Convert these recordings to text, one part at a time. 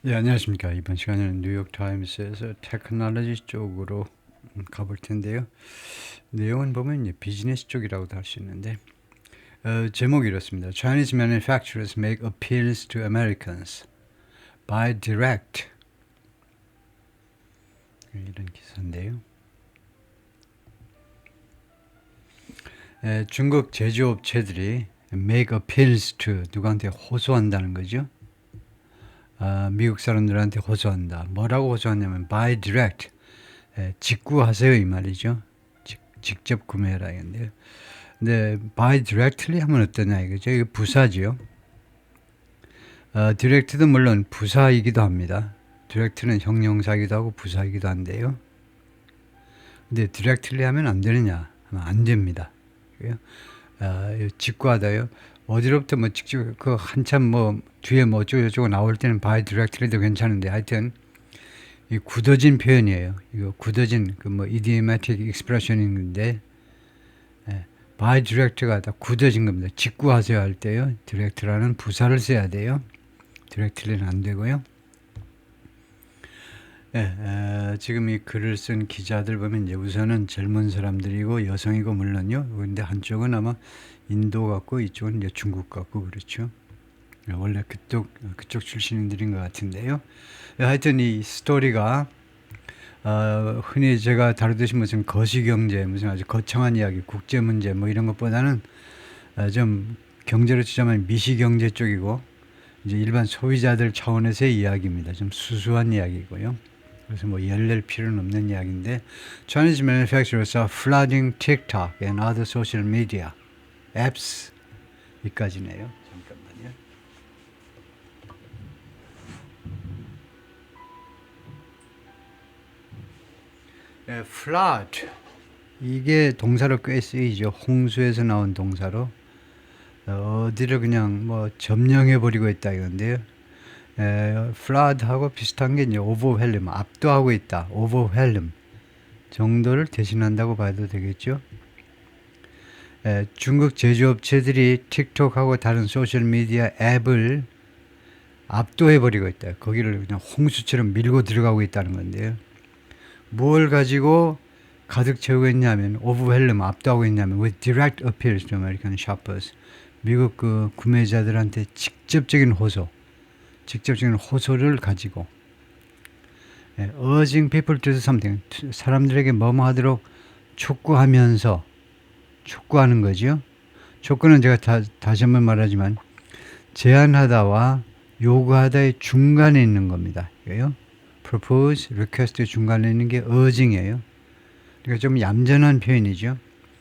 예, 안녕하십니까. 이번 시간에는 뉴욕타임스에서 테크놀로지 쪽으로 가볼 텐데요. 내용은 보면 이제 비즈니스 쪽이라고도 할 수 있는데, 제목이 이렇습니다. Chinese manufacturers make appeals to Americans by direct. 이런 기사인데요. 중국 제조업체들이 make appeals to 누구한테 호소한다는 거죠. 미국 사람들한테 호소한다. 뭐라고 호소하냐면 by direct, 직구하세요 이 말이죠. 직접 구매해라 이건데요. 근데 by directly 하면 어떠냐 이거죠. 이거 부사지요. direct도 물론 부사이기도 합니다. direct는 형용사이기도 하고 부사이기도 한데요. 근데 directly 하면 안 되느냐 하면 안 됩니다. 직구하다요. 어디로부터 뭐 직접 그 한참 뭐 뒤에 뭐 어쩌고 나올 때는 by directly도 괜찮은데 하여튼 이 굳어진 표현이에요. 이거 굳어진 그 뭐 idiomatic expression인데 by direct가 다 굳어진 겁니다. 직구하세요 할 때요. direct라는 부사를 써야 돼요. directly는 안 되고요. 지금 이 글을 쓴 기자들 보면 이제 우선은 젊은 사람들이고 여성이고 물론요. 근데 한쪽은 아마 인도 같고 이쪽은 이제 중국 같고 그렇죠. 원래 그쪽 출신들인 것 같은데요. 하여튼 이 스토리가 흔히 제가 다루듯이 무슨 거시경제, 무슨 아주 거창한 이야기, 국제 문제 뭐 이런 것보다는 좀 경제로 치자면 미시경제 쪽이고 이제 일반 소비자들 차원에서의 이야기입니다. 좀 수수한 이야기고요. 그래서 뭐 열낼 필요는 없는 이야기인데 Chinese manufacturers are flooding TikTok and other social media apps 여기까지네요. 잠깐만요. flood 이게 동사로 꽤 쓰이죠. 홍수에서 나온 동사로 어디를 그냥 뭐 점령해 버리고 있다 이건데요. flood하고 비슷한 게 이제 overwhelm, 압도하고 있다. overwhelm 정도를 대신한다고 봐도 되겠죠. 중국 제조업체들이 틱톡하고 다른 소셜미디어 앱을 압도해 버리고 있다. 거기를 그냥 홍수처럼 밀고 들어가고 있다는 건데요. 뭘 가지고 가득 채우고 있냐면 overwhelm, 압도하고 있냐면 with direct appeals to American shoppers, 미국 그 구매자들한테 직접적인 호소를 가지고 urging people to do something, 사람들에게 뭐뭐 하도록 촉구하는 거죠. 촉구는 제가 다시 한번 말하지만 제안하다와 요구하다의 중간에 있는 겁니다. 이거요. propose, request의 중간에 있는 게 urging이에요. 그러니까 좀 얌전한 표현이죠.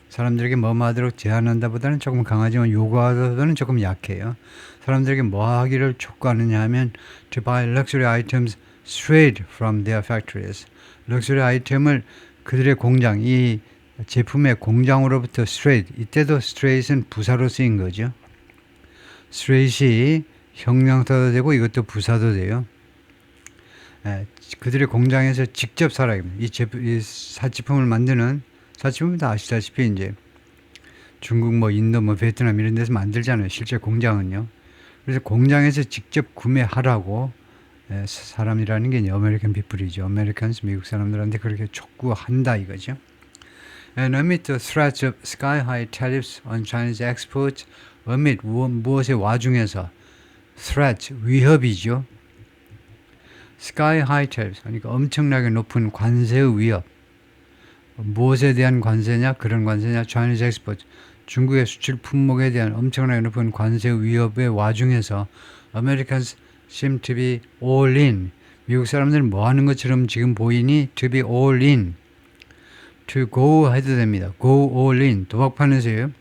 사람들에게 뭐뭐 하도록 제안한다 보다는 조금 강하지만 요구하다보다는 조금 약해요. 사람들에게 뭐 하기를 촉구하느냐 하면 to buy luxury items straight from their factories. 럭셔리 아이템을 그들의 공장, 이 제품의 공장으로부터 straight, 이때도 straight은 부사로 쓰인 거죠. straight이 형용사도 되고 이것도 부사도 돼요. 그들의 공장에서 직접 이 사치품을 만드는 사치품은 다 아시다시피 이제 중국 뭐 인도 뭐 베트남 이런 데서 만들잖아요. 실제 공장은요. 그래서 공장에서 직접 구매하라고 사람이라는 게 아메리칸 피플이죠. 아메리칸스 미국 사람들한테 그렇게 촉구한다 이거죠. And amid the threats of sky-high tariffs on Chinese exports, amid 무엇의 와중에서 threat 위협이죠. sky-high tariffs 그러니까 엄청나게 높은 관세의 위협. 무엇에 대한 관세냐? 그런 관세냐? Chinese export 중국의 수출 품목에 대한 엄청나게 높은 관세 위협의 와중에서 Americans seem to be all in. 미국 사람들은 뭐 하는 것처럼 지금 보이니? To be all in. To go 해도 됩니다. Go all in. 도박판에서요.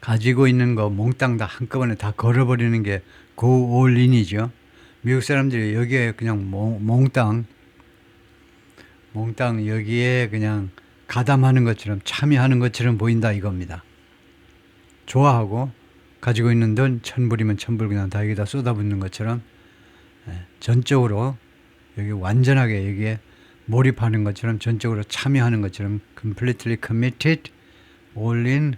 가지고 있는 거 몽땅 다 한꺼번에 다 걸어버리는 게 go all in이죠. 미국 사람들이 여기에 그냥 몽땅 여기에 그냥 가담하는 것처럼 참여하는 것처럼 보인다 이겁니다. 좋아하고 가지고 있는 돈 천불이면 천불 그냥 다 여기다 쏟아붓는 것처럼 전적으로 여기 완전하게 여기에 몰입하는 것처럼 전적으로 참여하는 것처럼 completely committed, all in,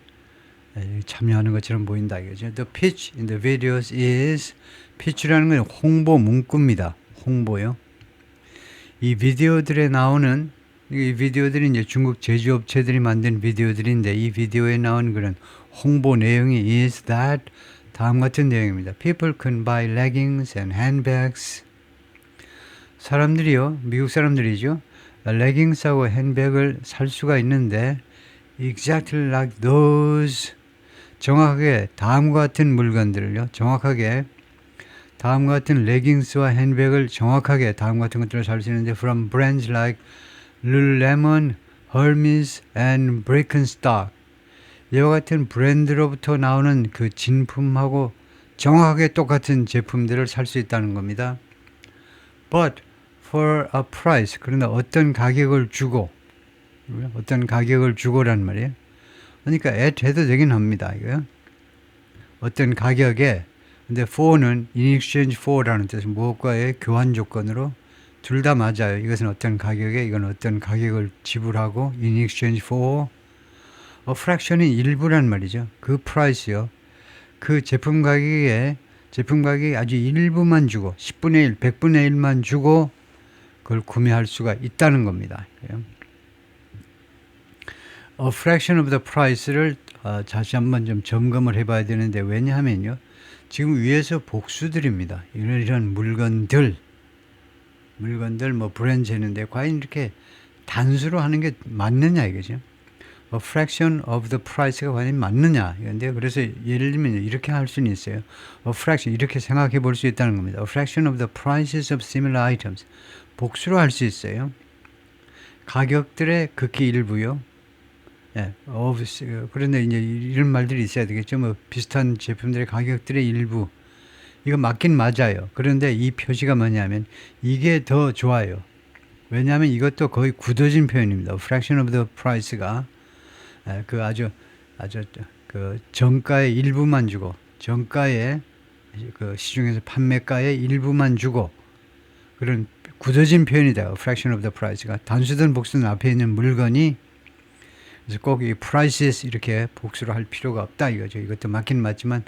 참여하는 것처럼 보인다 이거죠. The pitch in the videos is pitch라는 건 홍보 문구입니다. 홍보요. 이 비디오들에 나오는 이 비디오들이 이제 중국 제조업체들이 만든 비디오들인데 이 비디오에 나온 그런 홍보 내용이 is that 다음 같은 내용입니다. People can buy leggings and handbags. 사람들이요, 미국 사람들이죠. 레깅스하고 핸백을 살 수가 있는데 exactly like those 정확하게 다음과 같은 물건들을요. 정확하게 다음과 같은 레깅스와 핸백을 정확하게 다음 같은 것들을 살 수 있는데 from brands like Lululemon, Hermes and Birkenstock 이와 같은 브랜드로부터 나오는 그 진품하고 정확하게 똑같은 제품들을 살 수 있다는 겁니다. But for a price 그러나 어떤 가격을 주고 란 말이에요. 그러니까 at 해도 되긴 합니다. 이거요. 어떤 가격에 근데 for는 in exchange for라는 뜻은 무엇과의 교환 조건으로 둘 다 맞아요. 이것은 어떤 가격에 이건 어떤 가격을 지불하고 in exchange for a fraction이 일부란 말이죠. 그 price요. 그 제품 가격이 아주 일부만 주고 10분의 1, 100분의 1만 주고 그걸 구매할 수가 있다는 겁니다. A fraction of the price를 다시 한번 좀 점검을 해봐야 되는데 왜냐하면요. 지금 위에서 복수들입니다. 이런 물건들 뭐 브랜드 했는데 과연 이렇게 단수로 하는 게 맞느냐 이거죠. A fraction of the price가 과연 맞느냐 이건데 그래서 예를 들면 이렇게 할 수는 있어요. A fraction 이렇게 생각해 볼 수 있다는 겁니다. A fraction of the prices of similar items 복수로 할 수 있어요. 가격들의 극히 일부요. 예, 그런데 이제 이런 말들이 있어야 되겠죠. 뭐 비슷한 제품들의 가격들의 일부. 이거 맞긴 맞아요. 그런데 이 표시가 뭐냐면 이게 더 좋아요. 왜냐하면 이것도 거의 굳어진 표현입니다. fraction of the price가 그 아주 그 정가의 일부만 주고 정가의 그 시중에서 판매가의 일부만 주고 그런 굳어진 표현이다. fraction of the price가 단수든 복수든 앞에 있는 물건이 그래서 꼭 이 prices 이렇게 복수로 할 필요가 없다 이거죠. 이것도 맞긴 맞지만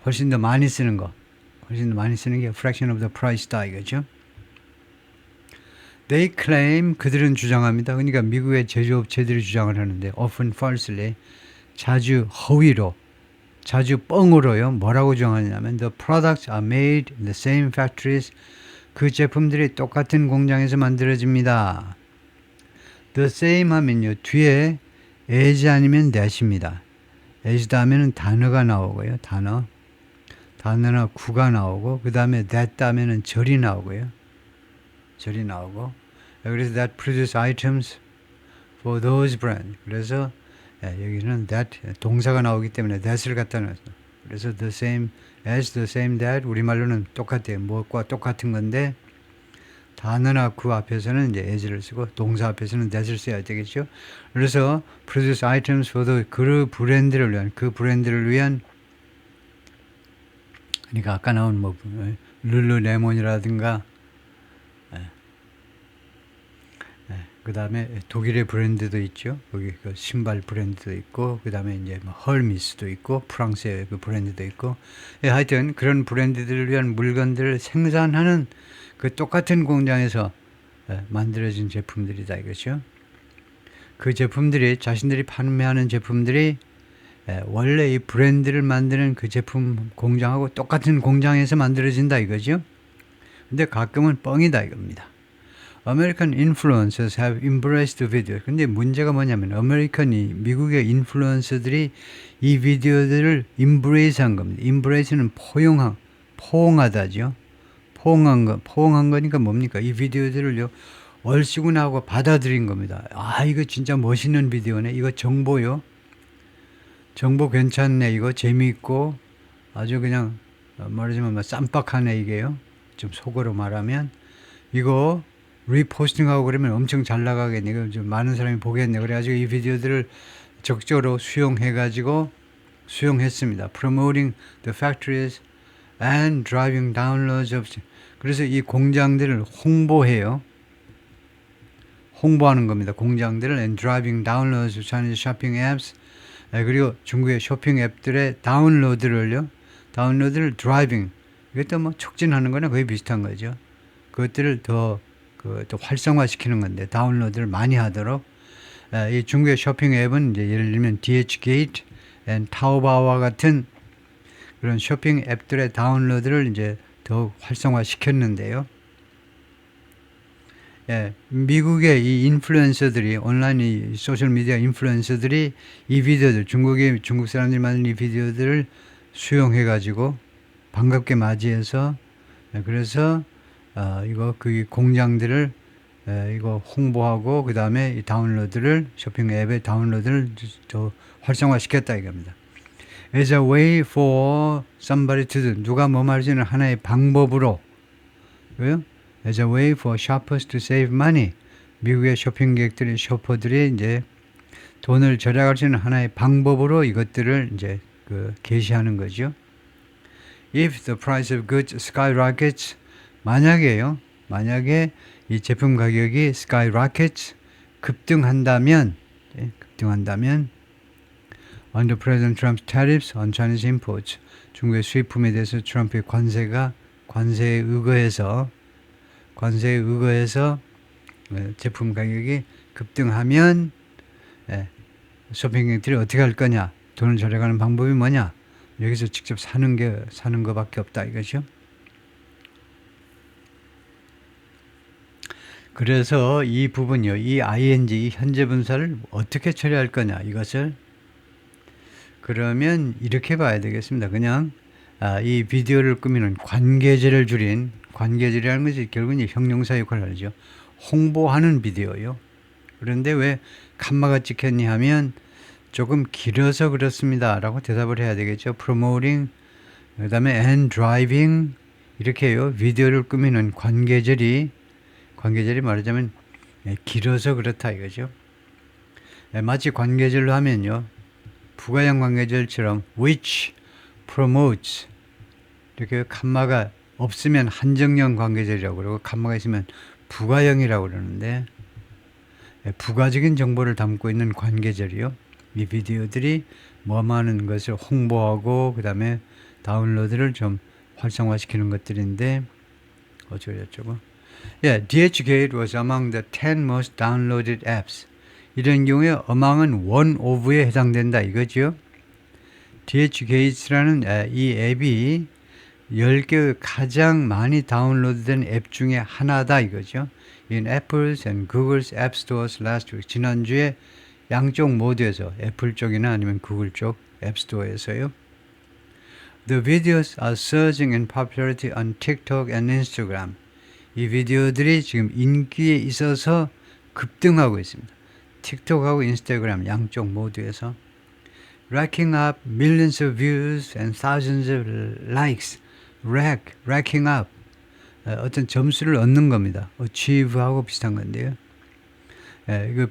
훨씬 더 많이 쓰는 게 fraction of the price다 이거죠. They claim 그들은 주장합니다. 그러니까 미국의 제조업체들이 주장을 하는데 often falsely 자주 허위로 자주 뻥으로요. 뭐라고 주장하냐면 the products are made in the same factories 그 제품들이 똑같은 공장에서 만들어집니다. The same 하면요. 뒤에 as 아니면 that입니다. as 다음에는 단어가 나오고요. 단어나 구가 나오고 그 다음에 that 다음에는 절이 나오고요. 그래서 that produce items for those brands. 그래서 여기는 that 동사가 나오기 때문에 that을 갖다 놨어. 그래서 the same as, the same that 우리말로는 똑같아요. 무엇과 똑같은 건데 단어나 구 앞에서는 이제 as를 쓰고 동사 앞에서는 that을 써야 되겠죠. 그래서 produce items for the 그 브랜드를 위한 그러니까 아까 나온 뭐 룰루레몬이라든가 그 다음에 독일의 브랜드도 있죠. 거기 그 신발 브랜드도 있고 그 다음에 이제 뭐 헐미스도 있고 프랑스의 그 브랜드도 있고 하여튼 그런 브랜드들을 위한 물건들을 생산하는 그 똑같은 공장에서 만들어진 제품들이다 이거죠. 그 제품들이 자신들이 판매하는 제품들이 원래 이 브랜드를 만드는 그 제품 공장하고 똑같은 공장에서 만들어진다 이거죠. 근데 가끔은 뻥이다 이겁니다. American influencers have embraced video. 근데 문제가 뭐냐면 미국의 인플루언서들이 이 비디오들을 embrace한 겁니다. embrace는 포옹하다죠. 포옹한 거니까 뭡니까? 이 비디오들을요 얼씨구나 하고 받아들인 겁니다. 아 이거 진짜 멋있는 비디오네. 이거 정보 괜찮네. 이거 재미있고 아주 그냥 말하자면 쌈박하네 이게요. 좀 속어로 말하면 이거 리포스팅하고 그러면 엄청 잘 나가겠네. 이거 좀 많은 사람이 보겠네. 그래가지고 이 비디오들을 적극적으로 수용했습니다. Promoting the factories and driving downloads of 그래서 이 공장들을 홍보하는 겁니다. 공장들을 and driving downloads of Chinese shopping apps 그리고 중국의 쇼핑 앱들의 다운로드를 드라이빙, 이것도 뭐 촉진하는 거나 거의 비슷한 거죠. 그것들을 더 활성화시키는 건데, 다운로드를 많이 하도록. 이 중국의 쇼핑 앱은 이제 예를 들면 DHgate, 타오바오와 같은 그런 쇼핑 앱들의 다운로드를 이제 더 활성화시켰는데요. 미국의 이 인플루언서들이, 온라인 이 소셜미디어 인플루언서들이 이 비디오들, 중국 사람들이 만든 이 비디오들을 수용해가지고 반갑게 맞이해서, 그래서 이거 그 공장들을 이거 홍보하고, 그 다음에 이 다운로드를, 쇼핑 앱의 다운로드를 더 활성화시켰다 이겁니다. As a way for somebody to do, 누가 뭐 말하지는 하나의 방법으로, 왜요? As a way for shoppers to save money, 미국의 쇼핑객들이, 쇼퍼들이 이제 돈을 절약할 수 있는 하나의 방법으로 이것들을 이제 게시하는 거죠. If the price of goods skyrockets, 만약에 이 제품 가격이 skyrockets, 급등한다면 under President Trump's tariffs on Chinese imports, 중국의 수입품에 대해서 트럼프의 관세에 의거해서 제품 가격이 급등하면 쇼핑객들이 어떻게 할 거냐, 돈을 절약하는 방법이 뭐냐, 여기서 직접 사는 것밖에 없다 이거죠. 그래서 이 부분이요, 이 ing, 이 현재 분사를 어떻게 처리할 거냐, 이것을 그러면 이렇게 봐야 되겠습니다. 그냥 이 비디오를 꾸미는 관계절을 줄인, 관계절이라는 것이 결국은 형용사 역할을 하죠. 홍보하는 비디오요. 그런데 왜 칸마가 찍혔니 하면 조금 길어서 그렇습니다 라고 대답을 해야 되겠죠. promoting, 그 다음에 and driving, 이렇게요. 비디오를 꾸미는 관계절이 말하자면 길어서 그렇다 이거죠. 마치 관계절로 하면요, 부가형 관계절처럼 which promotes, 이렇게 칸마가 없으면 한정형 관계절이라고 그러고, 칸마가 있으면 부가형이라고 그러는데, 부가적인 정보를 담고 있는 관계절이요. 이 비디오들이 뭐하는 것을 홍보하고, 그 다음에 다운로드를 좀 활성화시키는 것들인데, 어쩌고저쩌고. DHgate was among the 10 most downloaded apps. 이런 경우에 among은 one of에 해당된다 이거죠. DHgate라는 이 앱이 10개 가장 많이 다운로드된 앱 중에 하나다 이거죠. In Apple's and Google's App Stores last week. 지난주에 양쪽 모두에서, 애플 쪽이나 아니면 구글 쪽 앱스토어에서요. The videos are surging in popularity on TikTok and Instagram. 이 비디오들이 지금 인기에 있어서 급등하고 있습니다. 틱톡하고 인스타그램 양쪽 모두에서. Racking up millions of views and thousands of likes. racking up. 어떤 점수를 얻는 겁니다. achieve하고 비슷한 건데요. 이거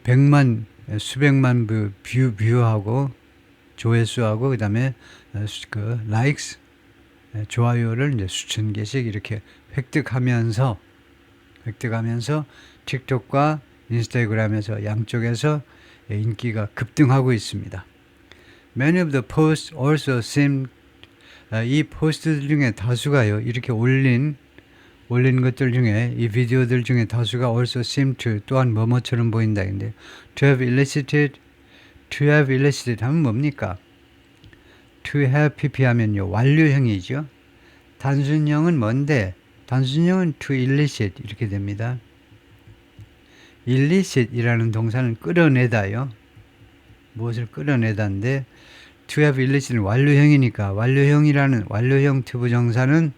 수백만 뷰하고 조회수하고, 그 다음에 likes, 좋아요를 이제 수천 개씩 이렇게 획득하면서 틱톡과 인스타그램에서 양쪽에서 인기가 급등하고 있습니다. Many of the posts also seem, 이 포스트들 중에 다수가요, 이렇게 올린 것들 중에, 이 비디오들 중에 다수가 also seem to, 또한 뭐뭐처럼 보인다. 근데 to have elicited 하면 뭡니까? to have pp 하면요, 완료형이죠. 단순형은 뭔데? 단순형은 to elicit 이렇게 됩니다. elicit이라는 동사는 끌어내다요. 무엇을 끌어내다인데, to have elicit는 완료형이니까, 완료형 투부정사는,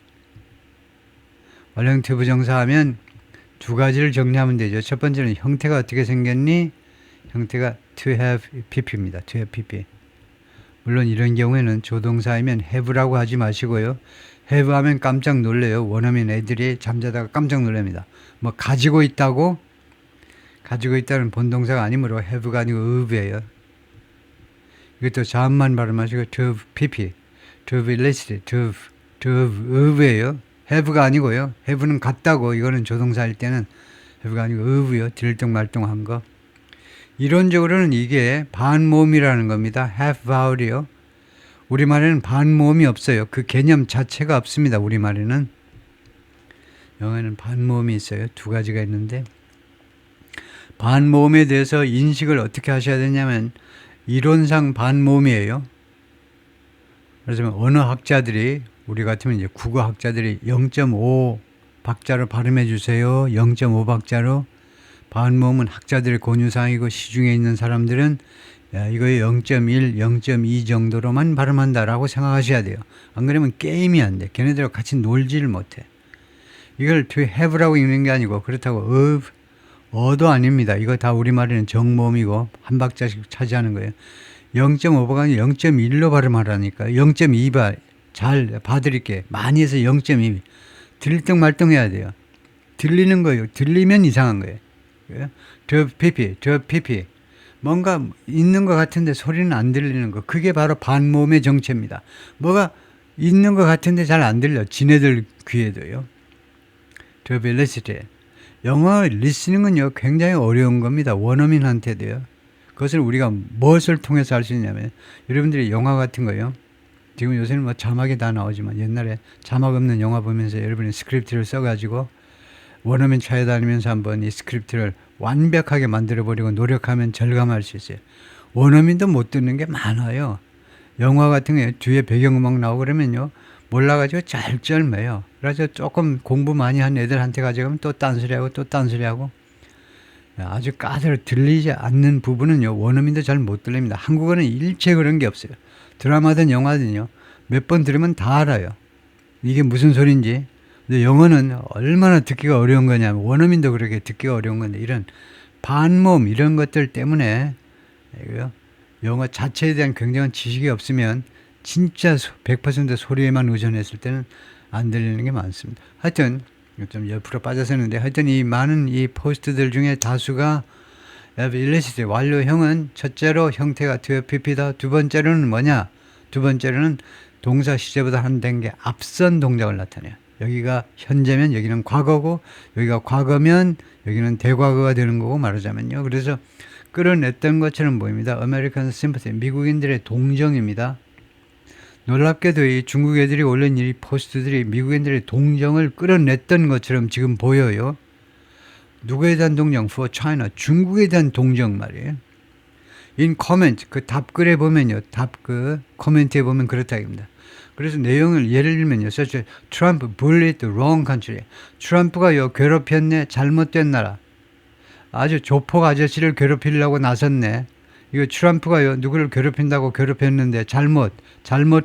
완료형 투부정사 하면 두 가지를 정리하면 되죠. 첫 번째는 형태가 어떻게 생겼니? 형태가 to have pp입니다. to have pp. 물론 이런 경우에는 조동사이면 have라고 하지 마시고요. have 하면 깜짝 놀래요. 원어민 애들이 잠자다가 깜짝 놀랍니다. 뭐 가지고 있다는 본동사가 아니므로 have가 아니고 have예요. 이것도 자음만 발음하시고 to have pp, to have elicited, to have have예요. have가 아니고요. have는 같다고, 이거는 조동사일 때는 have가 아니고 have요. 들뚱말뚱한 거. 이론적으로는 이게 반모음이라는 겁니다. half vowel이요. 우리말에는 반모음이 없어요. 그 개념 자체가 없습니다. 우리말에는. 영어에는 반모음이 있어요. 두 가지가 있는데 반모음에 대해서 인식을 어떻게 하셔야 되냐면 이론상 반모음이에요. 그래서 언어학자들이 우리 같으면 이제 국어학자들이 0.5 박자로 발음해 주세요. 0.5 박자로. 반모음은 학자들의 권유사항이고 시중에 있는 사람들은 야, 이거에 0.1, 0.2 정도로만 발음한다라고 생각하셔야 돼요. 안 그러면 게임이 안 돼. 걔네들하고 같이 놀지를 못해. 이걸 to have라고 읽는 게 아니고 그렇다고 of, 어도 아닙니다. 이거 다 우리말에는 정모음이고 한 박자씩 차지하는 거예요. 0.5가 아니라 0.1로 발음하라니까. 0.2바 잘 봐드릴게. 많이 해서 0.2. 들뜰 말똥 해야 돼요. 들리는 거예요. 들리면 이상한 거예요. 저 피피. 뭔가 있는 것 같은데 소리는 안 들리는 거. 그게 바로 반모음의 정체입니다. 뭐가 있는 것 같은데 잘 안 들려. 지네들 귀에도요. Ability. 영어 리스닝은요 굉장히 어려운 겁니다. 원어민한테도요. 그것을 우리가 무엇을 통해서 할 수 있냐면 여러분들이 영화 같은 거요. 지금 요새는 뭐 자막이 다 나오지만 옛날에 자막 없는 영화 보면서 여러분이 스크립트를 써가지고 원어민 찾아다니면서 한번 이 스크립트를 완벽하게 만들어버리고 노력하면 절감할 수 있어요. 원어민도 못 듣는 게 많아요. 영화 같은 게 뒤에 배경음악 나오고 그러면요. 몰라가지고 짤짤매요. 그래서 조금 공부 많이 한 애들한테 가져가면 또 딴소리하고 또 딴소리하고 아주 까다로 들리지 않는 부분은요. 원어민도 잘 못 들립니다. 한국어는 일체 그런 게 없어요. 드라마든 영화든요. 몇 번 들으면 다 알아요. 이게 무슨 소린지. 근데 영어는 얼마나 듣기가 어려운 거냐면 원어민도 그렇게 듣기가 어려운 건데 이런 반모음 이런 것들 때문에 영어 자체에 대한 굉장한 지식이 없으면 진짜 100% 소리에만 의존했을 때는 안 들리는 게 많습니다. 하여튼 좀 옆으로 빠져서는데 하여튼 이 많은 이 포스트들 중에 다수가 illicit 완료형은 첫째로 형태가 PP다. 두 번째로는 뭐냐? 두 번째로는 동사 시제보다 한 단계 앞선 동작을 나타내요. 여기가 현재면 여기는 과거고 여기가 과거면 여기는 대과거가 되는 거고 말하자면요. 그래서 끌어냈던 것처럼 보입니다. American sympathy, 미국인들의 동정입니다. 놀랍게도 이 중국 애들이 올린 이 포스트들이 미국인들의 동정을 끌어냈던 것처럼 지금 보여요. 누구에 대한 동정? For China. 중국에 대한 동정 말이에요. In comment, 그 답글에 보면요. 답글, 코멘트에 보면 그렇다입니다. 그래서 내용을 예를 들면요. such Trump bullied the wrong country. 트럼프가요 괴롭혔네. 잘못된 나라. 아주 조폭 아저씨를 괴롭히려고 나섰네. 이거 트럼프가요 누구를 괴롭힌다고 괴롭혔는데 잘못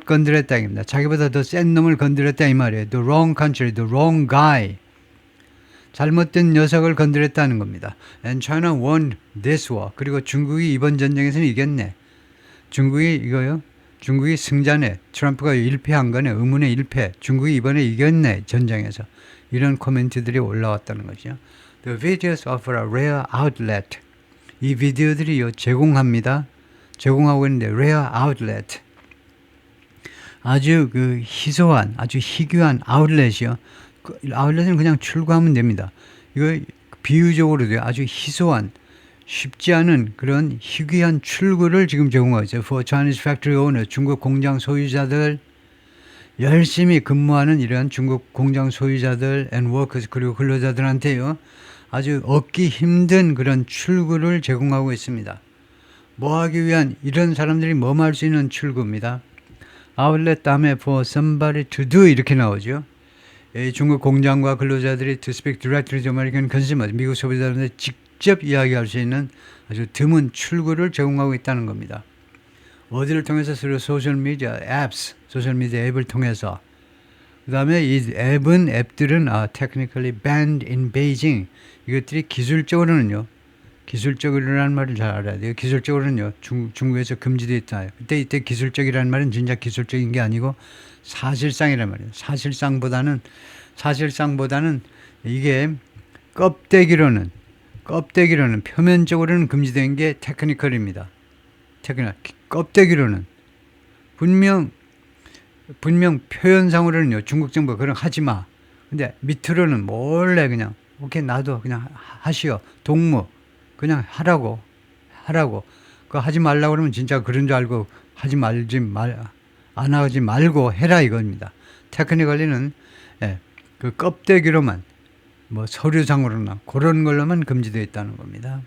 건드렸다 입니다. 자기보다 더 센 놈을 건드렸다 이 말이에요. The wrong country, the wrong guy. 잘못된 녀석을 건드렸다는 겁니다. And China won this war. 그리고 중국이 이번 전쟁에서는 이겼네. 중국이 승자네. 트럼프가 1패한 거네. 의문의 1패. 중국이 이번에 이겼네. 전쟁에서. 이런 코멘트들이 올라왔다는 거죠. The videos offer a rare outlet. 이 비디오들이요 제공합니다. 제공하고 있는데 rare outlet. 아주 그 희소한, 아주 희귀한 아웃렛이요. 그 아웃렛은 그냥 출구하면 됩니다. 이거 비유적으로도 아주 희소한, 쉽지 않은 그런 희귀한 출구를 지금 제공하고 있어요. For Chinese factory owner, 중국 공장 소유자들, 열심히 근무하는 이러한 중국 공장 소유자들 and workers 그리고 근로자들한테요. 아주 얻기 힘든 그런 출구를 제공하고 있습니다. 뭐 하기 위한 이런 사람들이 뭐할 수 있는 출구입니다. 아웃렛 다음에 for somebody to do 이렇게 나오죠. 중국 공장과 근로자들이 to speak directly to American consumers, 미국 소비자들한테 직접 이야기할 수 있는 아주 드문 출구를 제공하고 있다는 겁니다. 어디를 통해서? 소셜미디어 앱스, 소셜미디어 앱을 통해서. 그 다음에 이 앱들은 technically banned in Beijing. 이것들이 기술적으로는요. 기술적이라는 말을 잘 알아야 돼요. 기술적으로는요. 중국에서 금지되어 있다. 이때 기술적이라는 말은 진짜 기술적인 게 아니고 사실상이란 말이에요. 사실상보다는 이게 껍데기로는 표면적으로는 금지된 게 테크니컬입니다. 껍데기로는 분명 표현상으로는요. 중국 정부가 그런 하지 마. 근데 밑으로는 몰래 그냥 오케이 나도 그냥 하시오. 동무 그냥 하라고 하라고. 그거 하지 말라고 그러면 진짜 그런 줄 알고 안 하지 말고 해라 이겁니다. 테크니컬리는 예, 그 껍데기로만 뭐 서류상으로나 그런 걸로만 금지되어 있다는 겁니다.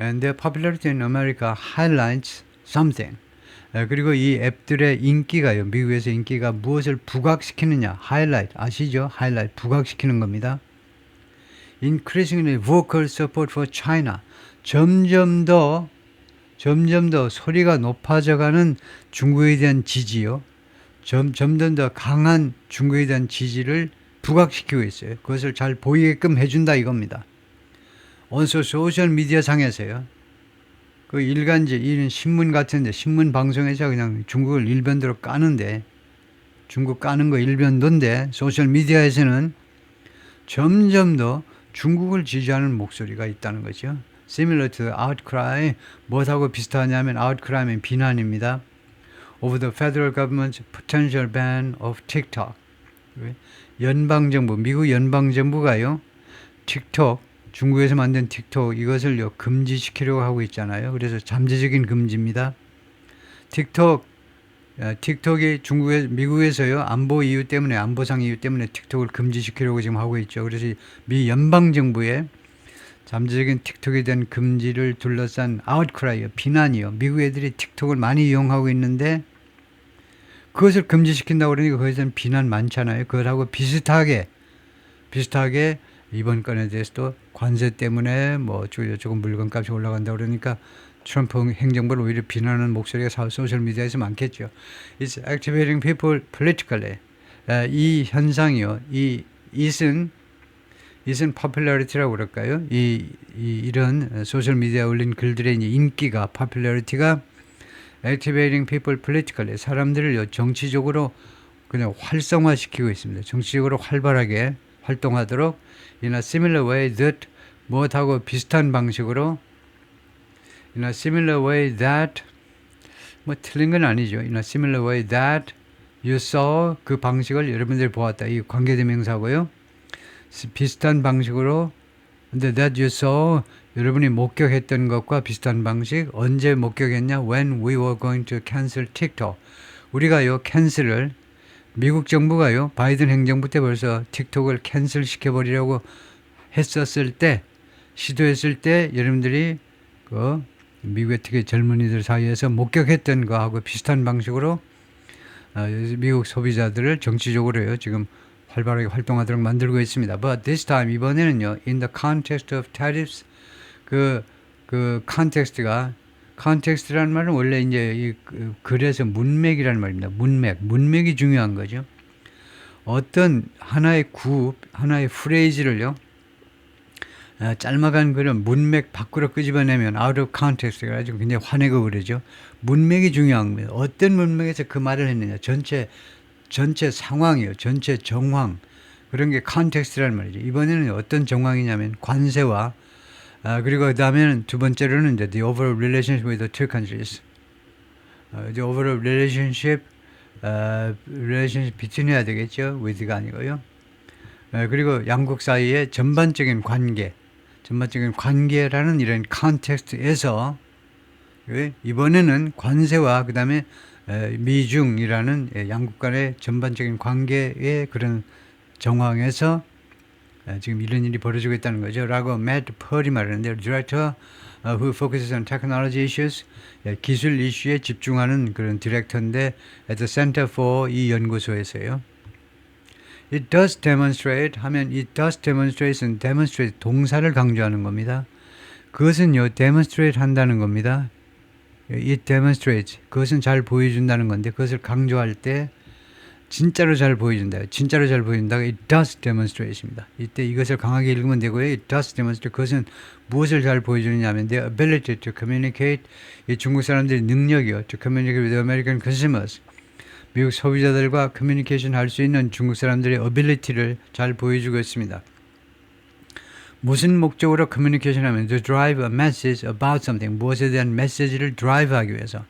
And their popularity in America highlights something. 그리고 이 앱들의 인기가요. 미국에서 인기가 무엇을 부각시키느냐. highlight 아시죠? highlight 부각시키는 겁니다. Increasingly vocal support for China. 점점 더 소리가 높아져가는 중국에 대한 지지요. 점점 더 강한 중국에 대한 지지를 부각시키고 있어요. 그것을 잘 보이게끔 해준다 이겁니다. 소셜 미디어 상에서요. 그 일간지 이런 신문 같은데 신문 방송에서 그냥 중국을 일변도로 까는데 중국 까는 거 일변도인데 소셜 미디어에서는 점점 더 중국을 지지하는 목소리가 있다는 거죠. Similar to the outcry, 뭐하고 비슷하냐면 outcry면 비난입니다. Over the federal government's potential ban of TikTok. 연방정부, 미국 연방정부가요. 틱톡, 중국에서 만든 틱톡 이것을요 금지시키려고 하고 있잖아요. 그래서 잠재적인 금지입니다. 틱톡이 미국에서요 안보 안보상 이유 때문에 틱톡을 금지시키려고 지금 하고 있죠. 그래서 미 연방정부의 잠재적인 틱톡에 대한 금지를 둘러싼 아웃크라이요 비난이요. 미국 애들이 틱톡을 많이 이용하고 있는데 그것을 금지시킨다고 그러니까 거기에 대한 비난 많잖아요. 그것하고 비슷하게 이번 건에 대해서도 관세 때문에 뭐 조금 물건값이 올라간다 그러니까 트럼프 행정부를 오히려 비난하는 목소리가 소셜미디어에서 많겠죠. It's activating people politically. 이 현상이요. 이것은 popularity라고 그럴까요? 이런 소셜미디어에 올린 글들의 인기가 popularity가 activating people politically 사람들을 정치적으로 그냥 활성화시키고 있습니다. 정치적으로 활발하게 활동하도록 in a similar way that 무엇하고 비슷한 방식으로 in a similar way that 뭐 틀린 건 아니죠. in a similar way that you saw 그 방식을 여러분들이 보았다. 이 관계대명사고요. 비슷한 방식으로 근데 that you saw 여러분이 목격했던 것과 비슷한 방식 언제 목격했냐? When we were going to cancel TikTok. 우리가요 캔슬을 미국 정부가요 바이든 행정부 때 벌써 틱톡을 캔슬 시켜버리려고 시도했을 때 여러분들이 그 미국의 특히 젊은이들 사이에서 목격했던 거하고 비슷한 방식으로 미국 소비자들을 정치적으로요 지금 활발하게 활동하도록 만들고 있습니다. But this time 이번에는요 in the context of tariffs 그 컨텍스트라는 말은 원래 이제 이 글에서 문맥이라는 말입니다. 문맥이 중요한 거죠. 어떤 하나의 프레이즈를요 짤막한 그런 문맥 밖으로 끄집어내면 out of context 가지고 굉장히 화내고 그러죠. 문맥이 중요한 겁니다. 어떤 문맥에서 그 말을 했느냐. 전체 상황이요. 전체 정황. 그런 게 컨텍스트라는 말이죠. 이번에는 어떤 정황이냐면 관세와 그리고 그 다음에는 두 번째로는 이제 the overall relationship with the two countries. the overall relationship between 해야 되겠죠. with가 아니고요. 그리고 양국 사이의 전반적인 관계라는 이런 컨텍스트에서 이번에는 관세와 그 다음에 미중이라는 양국 간의 전반적인 관계의 그런 정황에서 지금 이런 일이 벌어지고 있다는 거죠. 라고 Matt Purdy 말하는데 Director who focuses on technology issues 기술 이슈에 집중하는 그런 디렉터인데 at the Center for 이 연구소에서요. It does demonstrate 하면 it does demonstrate는 demonstrate 동사를 강조하는 겁니다. 그것은요 demonstrate 한다는 겁니다. It demonstrates 그것은 잘 보여준다는 건데 그것을 강조할 때 진짜로 잘 보여준다. It does demonstrate입니다. 이때 이것을 강하게 읽으면 되고요. It does demonstrate 그것은 무엇을 잘 보여주느냐면 their ability to communicate 이 중국 사람들의 능력이요. To communicate with American consumers 미국 소비자들과 커뮤니케이션 할 수 있는 중국 사람들의 ability를 잘 보여주고 있습니다. 무슨 목적으로 커뮤니케이션 하면 to drive a message about something 무엇에 대한 메시지를 드라이브하기 위해서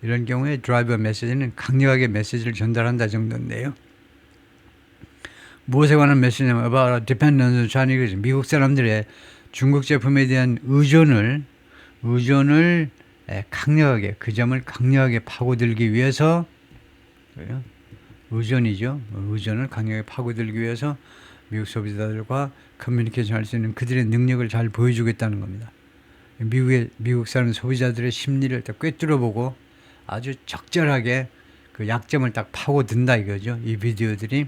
이런 경우에 드라이브 메시지는 강력하게 메시지를 전달한다 정도인데요. 무엇에 관한 메시지냐면 about dependence on China 미국 사람들의 중국 제품에 대한 의존을 의존을 강력하게, 그 점을 강력하게 파고들기 위해서, 의존이죠. 의존을 강력하게 파고들기 위해서 미국 소비자들과 커뮤니케이션 할 수 있는 그들의 능력을 잘 보여주겠다는 겁니다. 미국 사는 소비자들의 심리를 딱 꿰뚫어보고 아주 적절하게 그 약점을 딱 파고든다 이거죠. 이 비디오들이.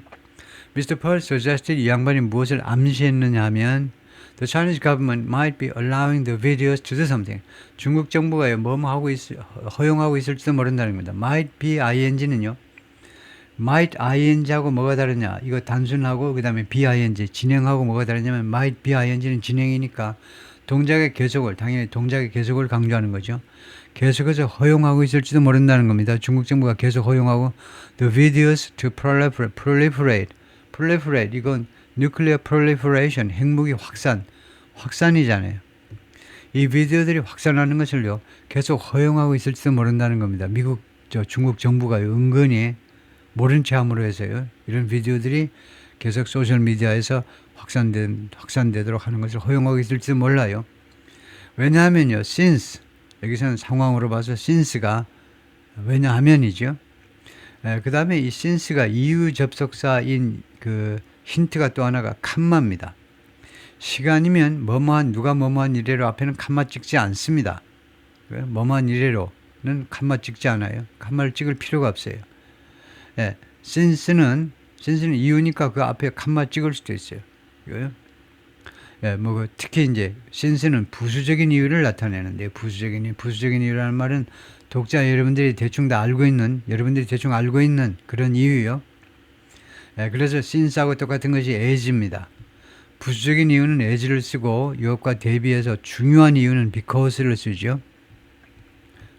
Mr. Pearl suggested 이 양반이 무엇을 암시했느냐 하면 The Chinese government might be allowing the videos to do something. 중국 정부가 뭐뭐 하고 허용하고 있을지도 모른다는 겁니다. might be ing는요. might ing하고 뭐가 다르냐? 이거 단순하고 그 다음에 be 진행하고 뭐가 다르냐면 might be ing는 진행이니까 동작의 계속을, 당연히 동작의 계속을 강조하는 거죠. 계속해서 허용하고 있을지도 모른다는 겁니다. 중국 정부가 계속 허용하고 the videos to proliferate 이건 nuclear proliferation, 핵무기 확산이잖아요. 이 비디오들이 확산하는 것을요 계속 허용하고 있을지도 모른다는 겁니다. 중국 정부가 은근히 모른 채 함으로 해서요 이런 비디오들이 계속 소셜 미디어에서 확산되도록 하는 것을 허용하고 있을지도 몰라요. 왜냐하면요, since 여기서는 상황으로 봐서 since가 왜냐하면이죠. 그 다음에 이 since가 이유 접속사인 그 힌트가 또 하나가 칸마입니다. 시간이면 누가 뭐뭐한 이래로 앞에는 칸마 찍지 않습니다. 뭐뭐한 이래로는 칸마 찍지 않아요. 칸마를 찍을 필요가 없어요. since는 이유니까 그 앞에 칸마 찍을 수도 있어요. 특히 이제 since는 부수적인 이유를 나타내는데 부수적인 이유라는 말은 독자 여러분들이 대충 알고 있는 그런 이유요. 그래서 since하고 똑같은 것이 as입니다. 부수적인 이유는 as를 쓰고 이것과 대비해서 중요한 이유는 because를 쓰죠.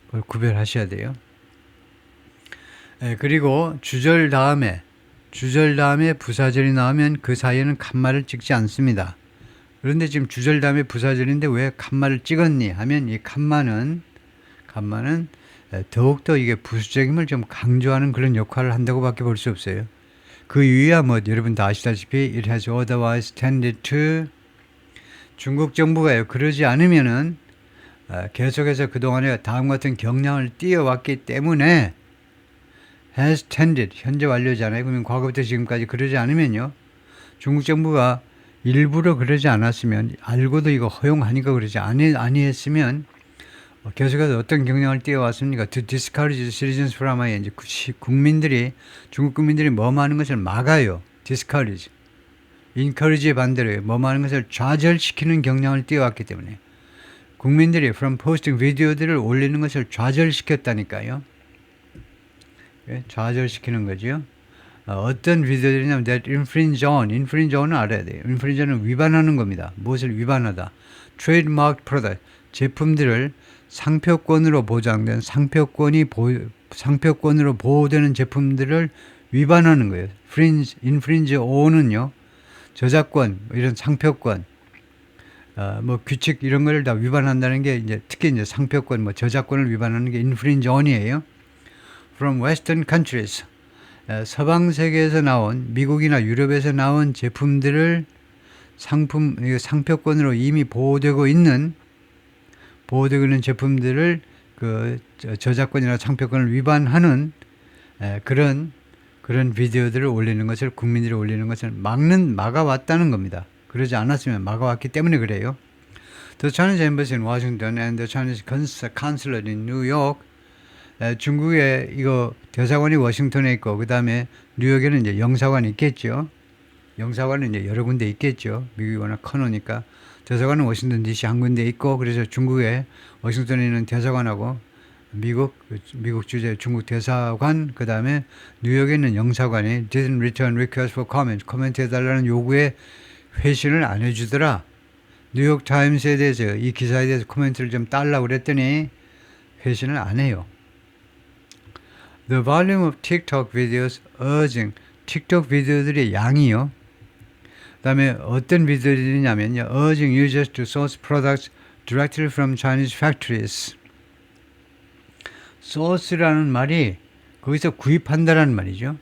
그걸 구별하셔야 돼요. 그리고 주절 다음에 부사절이 나오면 그 사이에는 칸마를 찍지 않습니다. 그런데 지금 주절 다음에 부사절인데 왜 칸마를 찍었니 하면 이 칸마는 더욱더 이게 부수적임을 좀 강조하는 그런 역할을 한다고 밖에 볼 수 없어요. 그 이유야 여러분 다 아시다시피 it has otherwise tended to 중국 정부가요 그러지 않으면은 계속해서 그동안에 다음 같은 경향을 띄어왔기 때문에 has tended 현재 완료잖아요. 그러면 과거부터 지금까지 그러지 않으면요 중국 정부가 일부러 그러지 않았으면 알고도 이거 허용하니까 그러지 아니했으면 계속해서 어떤 경향을 띄어왔습니까? To discourage citizens from 이제 중국 국민들이 뭐하는 것을 막아요. discourage. encourage의 반대로 뭐하는 것을 좌절시키는 경향을 띄어왔기 때문에 국민들이 from posting 비디오들을 올리는 것을 좌절시켰다니까요. 좌절시키는 거죠. 어떤 비디오들이냐면 that infringe on은 알아야 돼요. infringe는 위반하는 겁니다. 무엇을 위반하다. trademark product, 제품들을 상표권으로 보장된 상표권으로 보호되는 제품들을 위반하는 거예요. infringe on은요. 저작권, 이런 상표권, 규칙 이런 거를 다 위반한다는 게 이제 특히 이제 상표권, 저작권을 위반하는 게 infringe on이에요. From Western countries, 서방 세계에서 나온 미국이나 유럽에서 나온 제품들을 상표권으로 이미 보호되고 있는 제품들을 그 저작권이나 상표권을 위반하는 그런 비디오들을 올리는 것을 국민들이 올리는 것을 막아왔다는 겁니다. 그러지 않았으면 막아왔기 때문에 그래요. The Chinese Embassy in Washington and the Chinese Consulate in New York, 중국의 이거 대사관이 워싱턴에 있고 그 다음에 뉴욕에는 이제 영사관이 있겠죠. 영사관은 이제 여러 군데 있겠죠. 미국이 워낙 커놓으니까 대사관은 워싱턴 DC 한 군데 있고 그래서 중국의 워싱턴에 있는 대사관하고 미국 주재 중국 대사관 그 다음에 뉴욕에 있는 영사관이 didn't return request for comment 코멘트 해달라는 요구에 회신을 안 해주더라. 뉴욕 타임스에 대해서 이 기사에 대해서 코멘트를 좀 달라고 그랬더니 회신을 안 해요. The volume of TikTok videos urging 틱톡 비디오들의 양이요. 그 다음에 어떤 비디오들이냐면요. urging users to source products directly from Chinese factories. source라는 말이 거기서 구입한다라는 말이죠.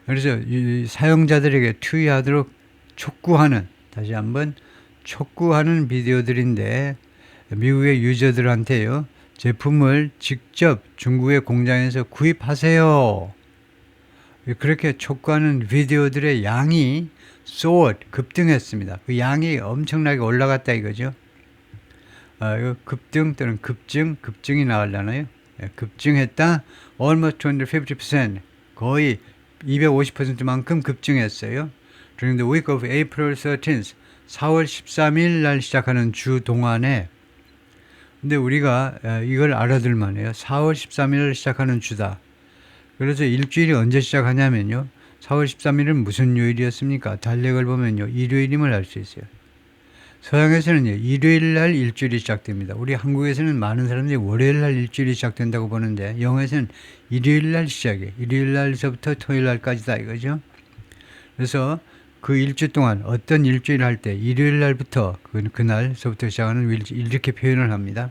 그래서 이 사용자들에게 투여하도록 촉구하는, 다시 한번 촉구하는 비디오들인데 미국의 유저들한테요, 제품을 직접 중국의 공장에서 구입하세요. 그렇게 촉구하는 비디오들의 양이 급등했습니다. 그 양이 엄청나게 올라갔다 이거죠. 이거 급등 또는 급증이 나오려나요? 급증했다. almost 250%, 거의 250%만큼 급증했어요. During the week of April 13th, 4월 13일 날 시작하는 주 동안에, 근데 우리가 이걸 알아둘만 해요. 4월 13일 시작하는 주다. 그래서 일주일이 언제 시작하냐면요, 4월 13일은 무슨 요일이었습니까? 달력을 보면요, 일요일임을 알 수 있어요. 서양에서는요, 일요일 날 일주일이 시작됩니다. 우리 한국에서는 많은 사람들이 월요일 날 일주일이 시작된다고 보는데, 영어에서는 일요일 날 시작이에요. 일요일 날서부터 토요일 날까지다 이거죠. 그래서 그 일주 동안 어떤 일주일 할 때 일요일 날부터 그날서부터 시작하는 이렇게 표현을 합니다.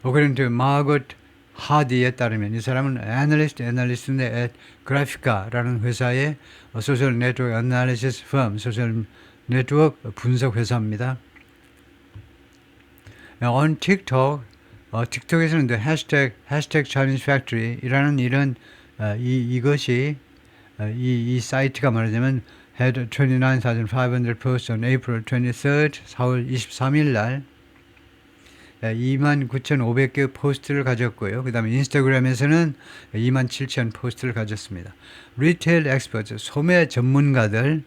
According to Margaret Hardy에 따르면, 이 사람은 애널리스트인데 그래피카라는 회사의 소셜 네트워크 애널리시스 펌, 소셜 네트워크 분석 회사입니다. On TikTok, 틱톡에서는 the hashtag Chinese Factory이라는 이것이 이 사이트가 말하자면 had 29,500 posts on April 23rd, 4월 23일 날 29,500개 포스트를 가졌고요. 그 다음에 인스타그램에서는 27,000 포스트를 가졌습니다. 리테일 엑스퍼트, 소매 전문가들,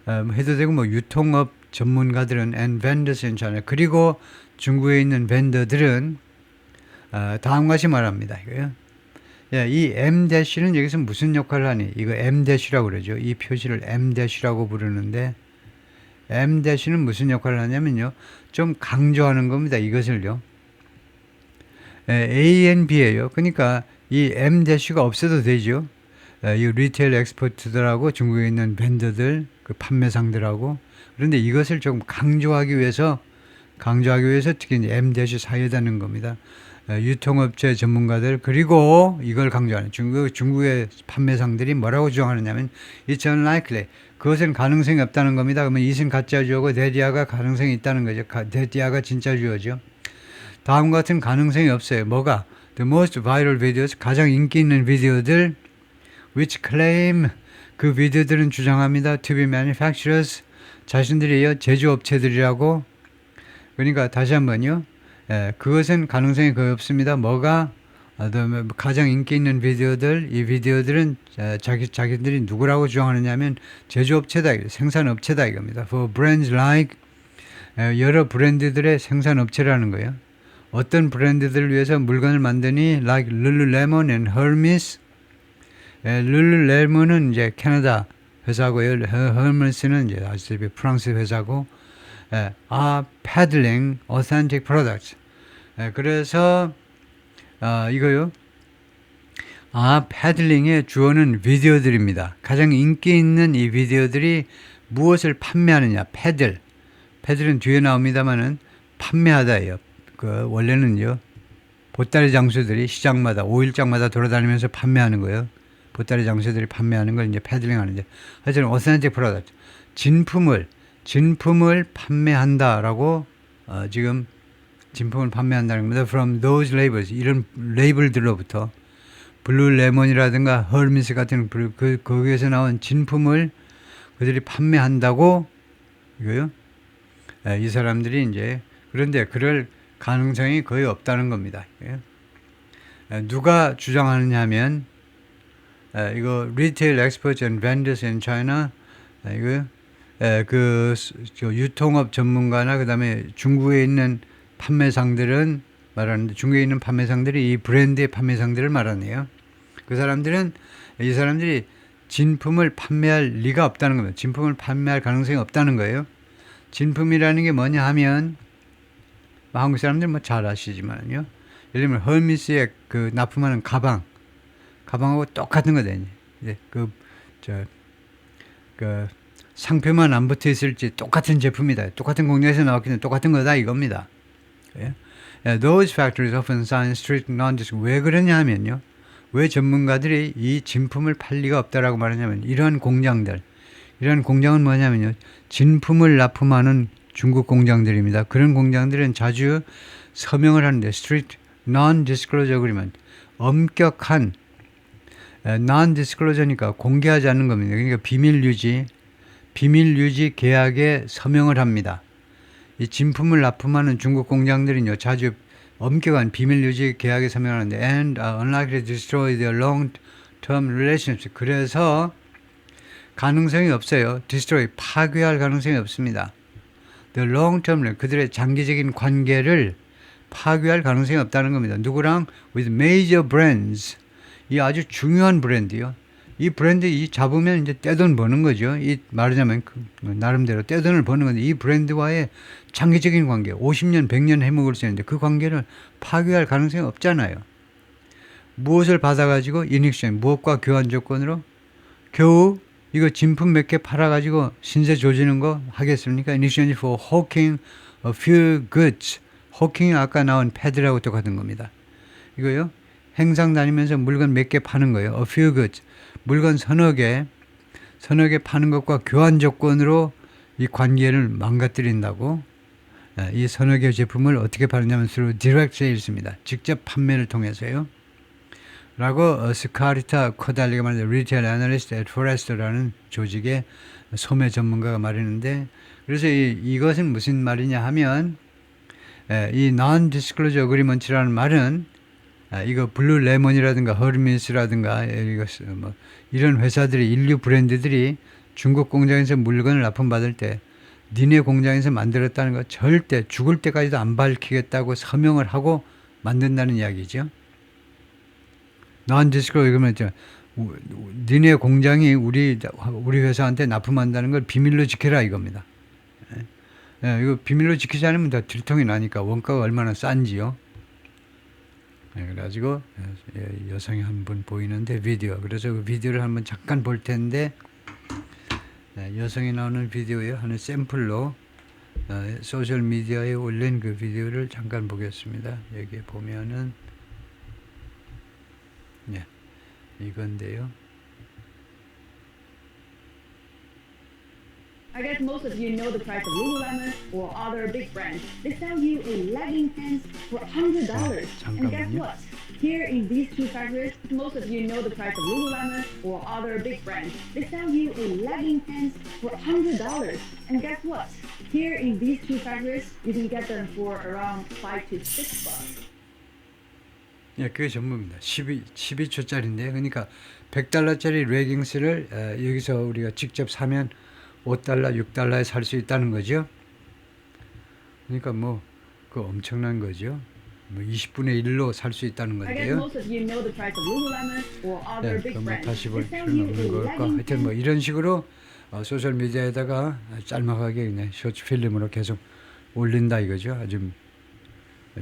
해도 되고 유통업 전문가들은 and vendors in China, 그리고 중국에 있는 벤더들은 다음 것이 말합니다. 이거요. 이 M-는 여기서 무슨 역할을 하니? 이거 M-라고 그러죠. 이 표시를 M-라고 부르는데, M-는 무슨 역할을 하냐면요, 좀 강조하는 겁니다. 이것을요. A and B예요. 그러니까 이 M-가 없어도 되죠. 이 리테일 엑스퍼트들하고 중국에 있는 벤더들, 그 판매상들하고. 그런데 이것을 좀 강조하기 위해서 특히 이제 M- 사이에다는 겁니다. 유통업체 전문가들, 그리고 이걸 강조하는 중국의 판매상들이 뭐라고 주장하느냐면 It's unlikely, 그것은 가능성이 없다는 겁니다. 그러면 이은 가짜 주어고 데디아가 가능성이 있다는 거죠. 데디아가 진짜 주어죠. 다음과 같은 가능성이 없어요. 뭐가? The most viral videos, 가장 인기 있는 비디오들, which claim, 그 비디오들은 주장합니다. To be manufacturers, 자신들이요 제조업체들이라고. 그러니까 다시 한번요, 그것은 가능성이 거의 없습니다. 뭐가? 가장 인기 있는 비디오들, 이 비디오들은 자기들이 누구라고 주장하느냐면 제조업체다, 생산업체다 이겁니다. For brands like, 여러 브랜드들의 생산업체라는 거예요. 어떤 브랜드들을 위해서 물건을 만드니? Like Lululemon and Hermes. 룰루레몬은 이제 캐나다 회사고요. Hermes는 이제 아시다시피 프랑스 회사고. are peddling authentic products. 그래서 이거요, peddling의 주어는 비디오들입니다. 가장 인기 있는 이 비디오들이 무엇을 판매하느냐? 패들은 뒤에 나옵니다만은 판매하다예요. 그 원래는요, 보따리 장수들이 시장마다 5일장마다 돌아다니면서 판매하는 거예요. 보따리 장수들이 판매하는 걸 이제 패들링 하는데, 하여튼 authentic product, 진품을 판매한다라고, 지금 진품을 판매한다는 겁니다. From those labels, 이런 레이블들로부터 블루레몬이라든가 헐미스 같은 거기에서 나온 진품을 그들이 판매한다고 이거요. 이 사람들이 이제, 그런데 그럴 가능성이 거의 없다는 겁니다. 누가 주장하느냐 하면, 이거 Retail Experts and Vendors in China, 이거 그 유통업 전문가나 그 다음에 중국에 있는 판매상들은 말하는데, 중국에 있는 판매상들이 이 브랜드의 판매상들을 말하네요. 이 사람들이 진품을 판매할 리가 없다는 겁니다. 진품을 판매할 가능성이 없다는 거예요. 진품이라는 게 뭐냐 하면, 한국 사람들은 잘 아시지만요, 예를 들면 헐미스의 그 납품하는 가방하고 똑같은 거다. 이제 상표만 안 붙어 있을지 똑같은 제품이다. 똑같은 공장에서 나왔기 때문에 똑같은 거다 이겁니다. Those factories often sign strict non-disclosure. 왜 그러냐 하면요, 왜 전문가들이 이 진품을 팔 리가 없다라고 말하냐면, 이러한 공장은 뭐냐면요, 진품을 납품하는 중국 공장들입니다. 그런 공장들은 자주 서명을 하는데 Strict Non-Disclosure Agreement, 엄격한 Non-Disclosure니까 공개하지 않는 겁니다. 그러니까 비밀 유지 계약에 서명을 합니다. 이 진품을 납품하는 중국 공장들은요, 자주 엄격한 비밀 유지 계약에 서명하는데 and are unlikely to destroy their long-term relationships. 그래서 가능성이 없어요. destroy, 파괴할 가능성이 없습니다. The long-term, 그들의 장기적인 관계를 파괴할 가능성이 없다는 겁니다. 누구랑? With major brands. 이 아주 중요한 브랜드요. 이 브랜드 이 잡으면 이제 떼돈 버는 거죠. 이 말하자면 나름대로 떼돈을 버는 건데 이 브랜드와의 장기적인 관계, 50년, 100년 해먹을 수 있는데 그 관계를 파괴할 가능성이 없잖아요. 무엇을 받아가지고 in exchange, 무엇과 교환 조건으로? 겨우 이거 진품 몇 개 팔아가지고 신세 조지는 거 하겠습니까? In exchange for hawking a few goods. hawking이 아까 나온 패드라고 똑같은 겁니다. 이거요. 행상 다니면서 물건 몇 개 파는 거예요. A few goods. 물건 서너 개 파는 것과 교환 조건으로 이 관계를 망가뜨린다고. 이 서너 개 제품을 어떻게 파느냐면 through direct sales입니다. 직접 판매를 통해서요. 라고 스카리타 코달리가 말하는 Retail Analyst at Forrester라는 조직의 소매 전문가가 말했는데, 그래서 이것은 무슨 말이냐 하면 이 Non-Disclosure Agreement라는 말은 이거 블루레몬이라든가 허르미스라든가 이런 회사들이 인류 브랜드들이 중국 공장에서 물건을 납품받을 때 니네 공장에서 만들었다는 거 절대 죽을 때까지도 안 밝히겠다고 서명을 하고 만든다는 이야기죠. Non-disclosure agreement, 니네 공장이 우리 회사한테 납품한다는 걸 비밀로 지켜라 이겁니다. 이거 비밀로 지키지 않으면 다 들통이 나니까 원가가 얼마나 싼지요. 그래가지고 여성이 한 분 보이는데 비디오. 그래서 그 비디오를 한번 잠깐 볼 텐데 여성이 나오는 비디오에 하는 샘플로 소셜 미디어에 올린 그 비디오를 잠깐 보겠습니다. 여기 보면은 이건데요. I guess most of you know the price of Lululemon or other big brands. They sell you a legging pants for $100. And guess what? Here in these two factories, most of you know the price of Lululemon or other big brands. They sell you a legging pants for $100. And guess what? Here in these two factories, you can get them for around $5 to $6. 그게 전부입니다. 12초짜리인데, 그러니까 $100짜리 레깅스를 여기서 우리가 직접 사면 $5, $6에 살 수 있다는 거죠. 그러니까 그 엄청난 거죠. 20분의 1로 살 수 있다는 건데요. 다시 볼 필요는 없는 걸까. 하여튼 이런 식으로 소셜 미디어에다가 짤막하게 그냥 쇼츠 필름으로 계속 올린다 이거죠. 아주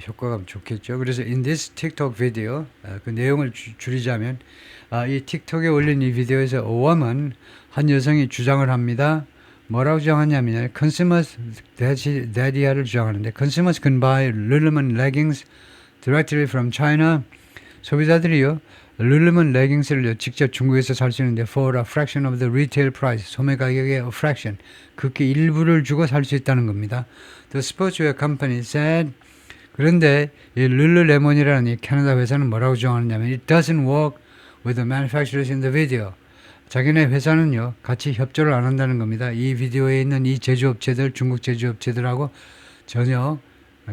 효과가 좋겠죠. 그래서 in this TikTok video, 그 내용을 줄이자면 이 틱톡에 올린 이 비디오에서 오엄은 한 여성이 주장을 합니다. 뭐라고 주장하냐면 consumers daddy를 주장하는데 consumers can buy Lululemon leggings directly from China. 소비자들이요 룰루먼 레깅스를 직접 중국에서 살 수 있는데 for a fraction of the retail price, 소매 가격의 a fraction, 극히 일부를 주고 살 수 있다는 겁니다. The sportswear company said. 그런데 이 룰루레몬이라는 이 캐나다 회사는 뭐라고 주장하느냐면 it doesn't work with the manufacturers in the video. 자기네 회사는요 같이 협조를 안 한다는 겁니다. 이 비디오에 있는 이 제조업체들, 중국 제조업체들하고 전혀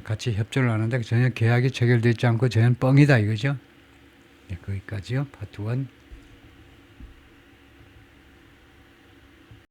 같이 협조를 안 한다. 전혀 계약이 체결되지 않고 전혀 뻥이다 이거죠. 거기까지요. 파트 1.